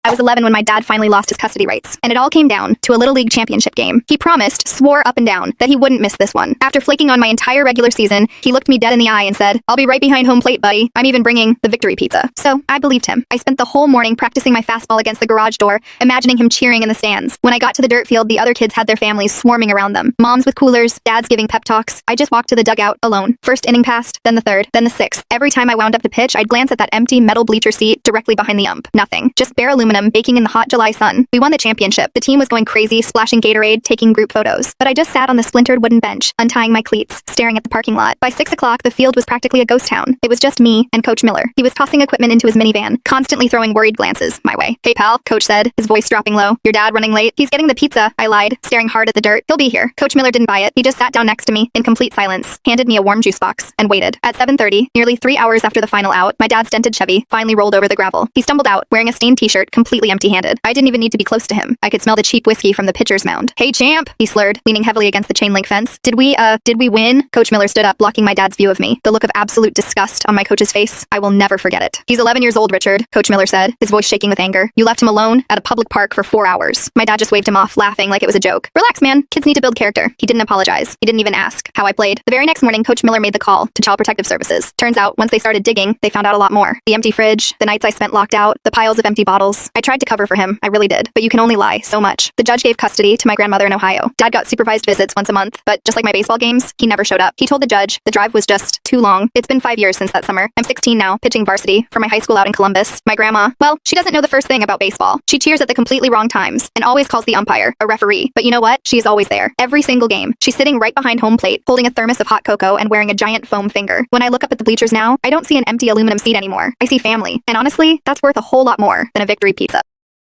I was 11 when my dad finally lost his custody rights, and it all came down to a Little League championship game. He promised, swore up and down, that he wouldn't miss this one. After flaking on my entire regular season, he looked me dead in the eye and said, "I'll be right behind home plate, buddy. I'm even bringing the victory pizza." So I believed him. I spent the whole morning practicing my fastball against the garage door, imagining him cheering in the stands. When I got to the dirt field, the other kids had their families swarming around them. Moms with coolers, dads giving pep talks. I just walked to the dugout alone. First inning passed, then the third, then the sixth. Every time I wound up to pitch, I'd glance at that empty metal bleacher seat directly behind the ump. Nothing. Just bare aluminum baking in the hot July sun. We won the championship. The team was going crazy, splashing Gatorade, taking group photos. But I just sat on the splintered wooden bench, untying my cleats, staring at the parking lot. By 6 o'clock, the field was practically a ghost town. It was just me and Coach Miller. He was tossing equipment into his minivan, constantly throwing worried glances my way. "Hey pal," Coach said, his voice dropping low. "Your dad running late?" "He's getting the pizza," I lied, staring hard at the dirt. "He'll be here." Coach Miller didn't buy it. He just sat down next to me in complete silence, handed me a warm juice box, and waited. At 7:30, nearly 3 hours after the final out, my dad's dented Chevy finally rolled over the gravel. He stumbled out, wearing a stained t-shirt, completely empty-handed. I didn't even need to be close to him. I could smell the cheap whiskey from the pitcher's mound. "Hey champ," he slurred, leaning heavily against the chain link fence. Did we win?" Coach Miller stood up, blocking my dad's view of me. The look of absolute disgust on my coach's face, I will never forget it. "He's 11 years old, Richard," Coach Miller said, his voice shaking with anger. "You left him alone at a public park for 4 hours." My dad just waved him off, laughing like it was a joke. "Relax, man. Kids need to build character." He didn't apologize. He didn't even ask how I played. The very next morning, Coach Miller made the call to Child Protective Services. Turns out, once they started digging, they found out a lot more. The empty fridge, the nights I spent locked out, the piles of empty bottles. I tried to cover for him. I really did. But you can only lie so much. The judge gave custody to my grandmother in Ohio. Dad got supervised visits once a month, but just like my baseball games, he never showed up. He told the judge the drive was just too long. It's been 5 years since that summer. I'm 16 now, pitching varsity for my high school out in Columbus. My grandma, well, she doesn't know the first thing about baseball. She cheers at the completely wrong times and always calls the umpire a referee. But you know what? She's always there. Every single game. She's sitting right behind home plate, holding a thermos of hot cocoa and wearing a giant foam finger. When I look up at the bleachers now, I don't see an empty aluminum seat anymore. I see family. And honestly, that's worth a whole lot more than a victory pizza.